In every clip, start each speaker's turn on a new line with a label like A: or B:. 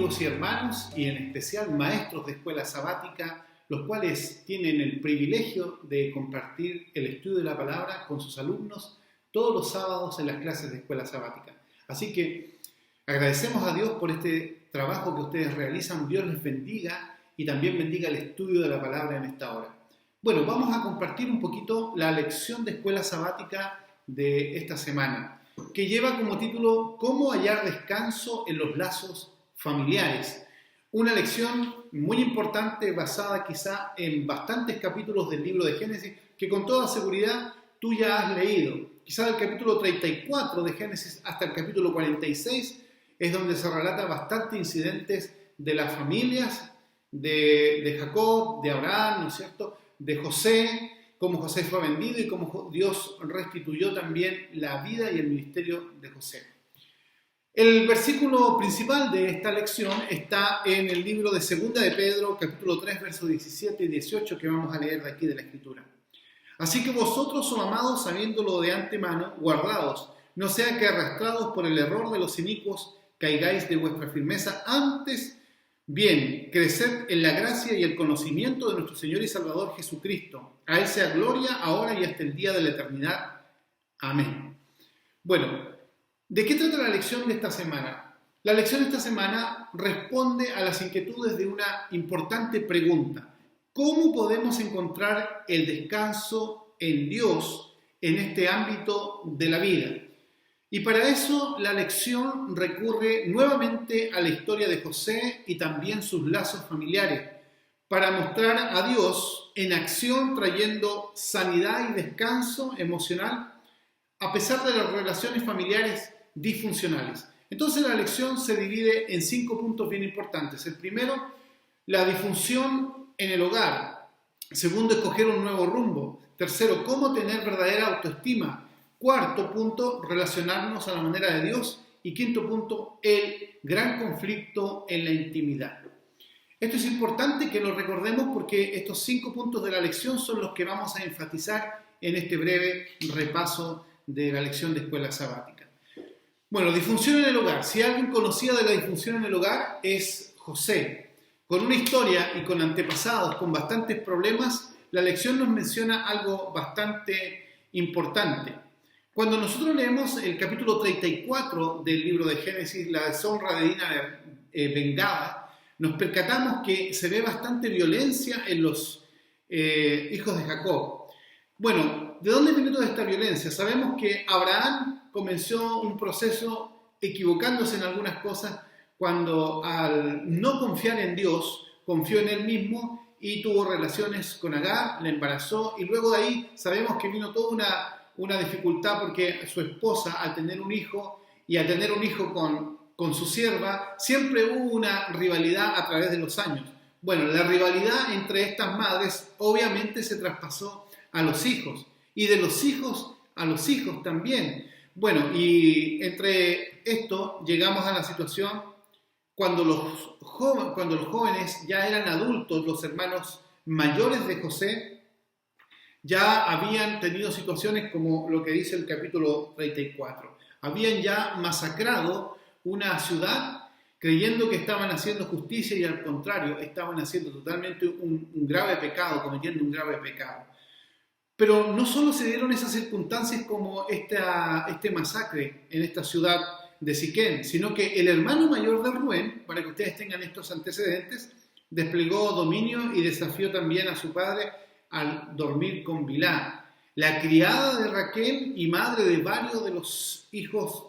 A: amigos y hermanos, y en especial maestros de escuela sabática, los cuales tienen el privilegio de compartir el estudio de la palabra con sus alumnos todos los sábados en las clases de escuela sabática. Así que agradecemos a Dios por este trabajo que ustedes realizan. Dios les bendiga y también bendiga el estudio de la palabra en esta hora. Bueno, vamos a compartir un poquito la lección de escuela sabática de esta semana, que lleva como título ¿Cómo hallar descanso en los lazos familiares? Una lección muy importante basada quizá en bastantes capítulos del libro de Génesis que con toda seguridad tú ya has leído. Quizá del capítulo 34 de Génesis hasta el capítulo 46 es donde se relata bastantes incidentes de las familias de Jacob, de Abraham, ¿no es cierto?, de José, cómo José fue vendido y cómo Dios restituyó también la vida y el ministerio de José. El versículo principal de esta lección está en el libro de 2 de Pedro, capítulo 3, versos 17 y 18, que vamos a leer de aquí de la Escritura. Así que vosotros, oh amados, sabiéndolo de antemano, guardaos, no sea que arrastrados por el error de los inicuos caigáis de vuestra firmeza. Antes bien, creced en la gracia y el conocimiento de nuestro Señor y Salvador Jesucristo. A Él sea gloria, ahora y hasta el día de la eternidad. Amén. Bueno, ¿de qué trata la lección de esta semana? La lección de esta semana responde a las inquietudes de una importante pregunta. ¿Cómo podemos encontrar el descanso en Dios en este ámbito de la vida? Y para eso la lección recurre nuevamente a la historia de José y también sus lazos familiares, para mostrar a Dios en acción trayendo sanidad y descanso emocional a pesar de las relaciones familiares disfuncionales. Entonces la lección se divide en 5 puntos bien importantes. El primero, la disfunción en el hogar. Segundo, escoger un nuevo rumbo. Tercero, cómo tener verdadera autoestima. Cuarto punto, relacionarnos a la manera de Dios. Y quinto punto, el gran conflicto en la intimidad. Esto es importante que lo recordemos porque estos 5 puntos de la lección son los que vamos a enfatizar en este breve repaso de la lección de escuela sabática. Bueno, disfunción en el hogar. Si alguien conocía de la disfunción en el hogar es José. Con una historia y con antepasados, con bastantes problemas, la lección nos menciona algo bastante importante. Cuando nosotros leemos el capítulo 34 del libro de Génesis, la deshonra de Dina vengada, nos percatamos que se ve bastante violencia en los hijos de Jacob. Bueno, ¿de dónde viene toda esta violencia? Sabemos que Abraham comenzó un proceso equivocándose en algunas cosas cuando al no confiar en Dios, confió en él mismo y tuvo relaciones con Agar, la embarazó y luego de ahí sabemos que vino toda una dificultad porque su esposa al tener un hijo y al tener un hijo con su sierva, siempre hubo una rivalidad a través de los años. Bueno, la rivalidad entre estas madres obviamente se traspasó a los hijos y de los hijos a los hijos también. Bueno, y entre esto llegamos a la situación cuando los jóvenes ya eran adultos, los hermanos mayores de José ya habían tenido situaciones como lo que dice el capítulo 34. Habían ya masacrado una ciudad creyendo que estaban haciendo justicia y al contrario, estaban haciendo totalmente un grave pecado, cometiendo un grave pecado. Pero no solo se dieron esas circunstancias como este masacre en esta ciudad de Siquén, sino que el hermano mayor de Rubén, para que ustedes tengan estos antecedentes, desplegó dominio y desafió también a su padre al dormir con Bilhá, la criada de Raquel y madre de varios de los hijos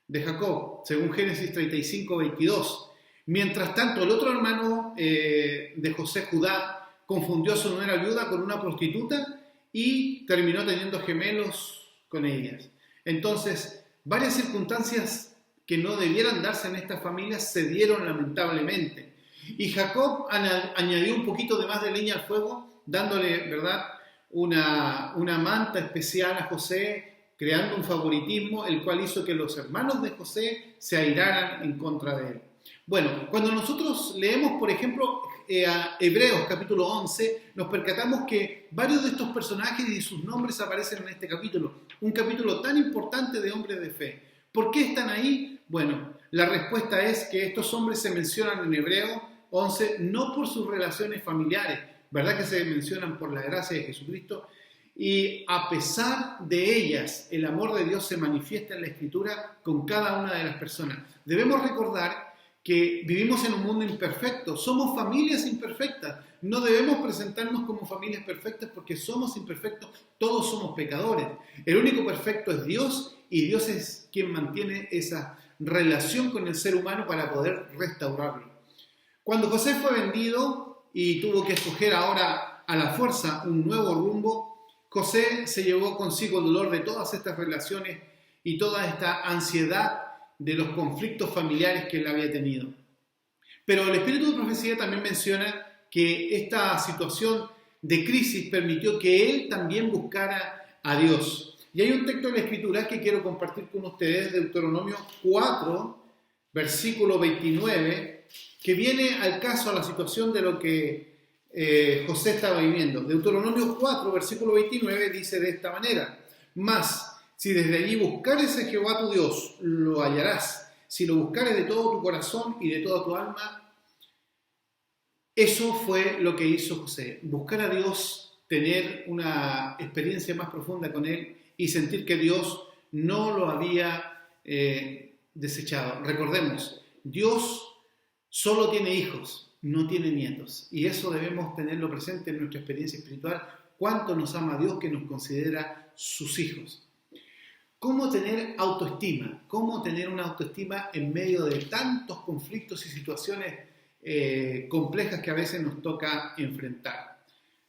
A: de Jacob, según Génesis 35, 22. Mientras tanto, el otro hermano de José, Judá, confundió a su nuera viuda con una prostituta y terminó teniendo gemelos con ellas. Entonces, varias circunstancias que no debieran darse en estas familias se dieron lamentablemente. Y Jacob añadió un poquito de más de leña al fuego, dándole, ¿verdad?, una manta especial a José, creando un favoritismo, el cual hizo que los hermanos de José se airaran en contra de él. Bueno, cuando nosotros leemos, por ejemplo, a Hebreos capítulo 11, nos percatamos que varios de estos personajes y sus nombres aparecen en este capítulo. Un capítulo tan importante de hombres de fe. ¿Por qué están ahí? Bueno, La respuesta es que estos hombres se mencionan en Hebreo 11 no por sus relaciones familiares, ¿verdad que se mencionan por la gracia de Jesucristo? Y a pesar de ellas, el amor de Dios se manifiesta en la Escritura con cada una de las personas. Debemos recordar que vivimos en un mundo imperfecto, somos familias imperfectas, no debemos presentarnos como familias perfectas porque somos imperfectos, todos somos pecadores. El único perfecto es Dios y Dios es quien mantiene esa relación con el ser humano para poder restaurarlo. Cuando José fue vendido y tuvo que escoger ahora a la fuerza un nuevo rumbo, José se llevó consigo el dolor de todas estas relaciones y toda esta ansiedad de los conflictos familiares que él había tenido. Pero el Espíritu de Profecía también menciona que esta situación de crisis permitió que él también buscara a Dios. Y hay un texto de la Escritura que quiero compartir con ustedes, Deuteronomio 4, versículo 29, que viene al caso, a la situación de lo que José estaba viviendo. Deuteronomio 4, versículo 29 dice de esta manera: Mas, si desde allí buscares a Jehová tu Dios, lo hallarás. Si lo buscares de todo tu corazón y de toda tu alma. Eso fue lo que hizo José. Buscar a Dios, tener una experiencia más profunda con Él y sentir que Dios no lo había desechado. Recordemos, Dios solo tiene hijos, no tiene nietos. Y eso debemos tenerlo presente en nuestra experiencia espiritual. Cuánto nos ama Dios que nos considera sus hijos. ¿Cómo tener autoestima? ¿Cómo tener una autoestima en medio de tantos conflictos y situaciones complejas que a veces nos toca enfrentar?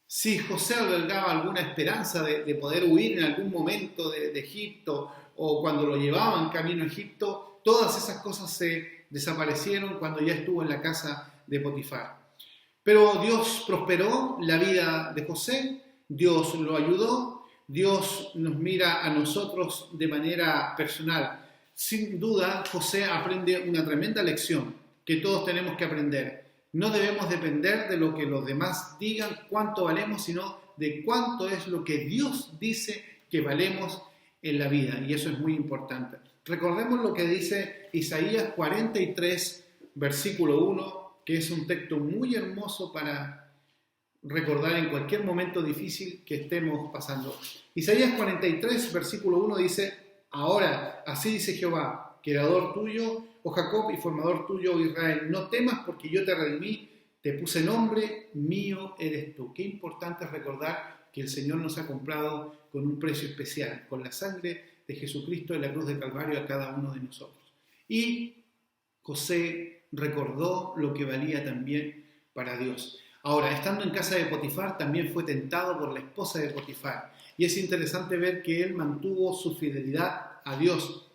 A: Si José albergaba alguna esperanza de poder huir en algún momento de Egipto, o cuando lo llevaban camino a Egipto, todas esas cosas se desaparecieron cuando ya estuvo en la casa de Potifar. Pero Dios prosperó la vida de José, Dios lo ayudó. Dios nos mira a nosotros de manera personal. Sin duda, José aprende una tremenda lección que todos tenemos que aprender. No debemos depender de lo que los demás digan cuánto valemos, sino de cuánto es lo que Dios dice que valemos en la vida. Y eso es muy importante. Recordemos lo que dice Isaías 43, versículo 1, que es un texto muy hermoso para recordar en cualquier momento difícil que estemos pasando. Isaías 43, versículo 1 dice: Ahora, así dice Jehová, creador tuyo, oh Jacob, y formador tuyo, oh Israel, no temas porque yo te redimí, te puse nombre, mío eres tú. Qué importante es recordar que el Señor nos ha comprado con un precio especial, con la sangre de Jesucristo en la cruz de Calvario a cada uno de nosotros. Y José recordó lo que valía también para Dios. Ahora, estando en casa de Potifar, también fue tentado por la esposa de Potifar. Y es interesante ver que él mantuvo su fidelidad a Dios,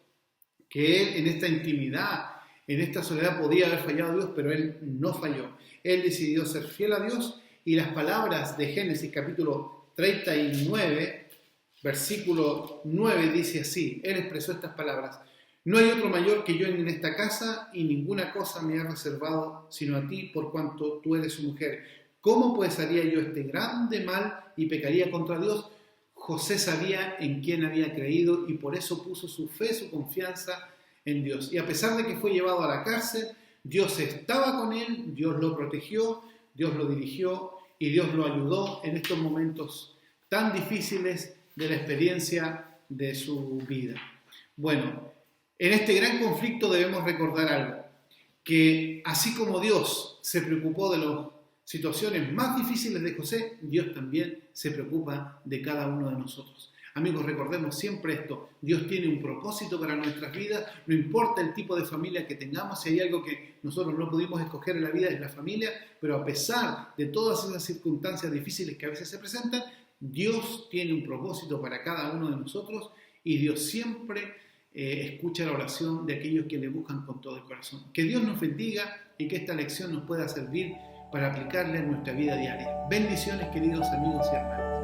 A: que él en esta intimidad, en esta soledad podía haber fallado a Dios, pero él no falló. Él decidió ser fiel a Dios y las palabras de Génesis capítulo 39, versículo 9 dice así, él expresó estas palabras: No hay otro mayor que yo en esta casa y ninguna cosa me ha reservado sino a ti por cuanto tú eres su mujer. ¿Cómo pues haría yo este grande mal y pecaría contra Dios? José sabía en quién había creído y por eso puso su fe, su confianza en Dios. Y a pesar de que fue llevado a la cárcel, Dios estaba con él, Dios lo protegió, Dios lo dirigió y Dios lo ayudó en estos momentos tan difíciles de la experiencia de su vida. Bueno, en este gran conflicto debemos recordar algo, que así como Dios se preocupó de las situaciones más difíciles de José, Dios también se preocupa de cada uno de nosotros. Amigos, recordemos siempre esto: Dios tiene un propósito para nuestras vidas, no importa el tipo de familia que tengamos. Si hay algo que nosotros no pudimos escoger en la vida es la familia, pero a pesar de todas esas circunstancias difíciles que a veces se presentan, Dios tiene un propósito para cada uno de nosotros y Dios siempre escucha la oración de aquellos que le buscan con todo el corazón. Que Dios nos bendiga y que esta lección nos pueda servir para aplicarla en nuestra vida diaria. Bendiciones, queridos amigos y hermanos.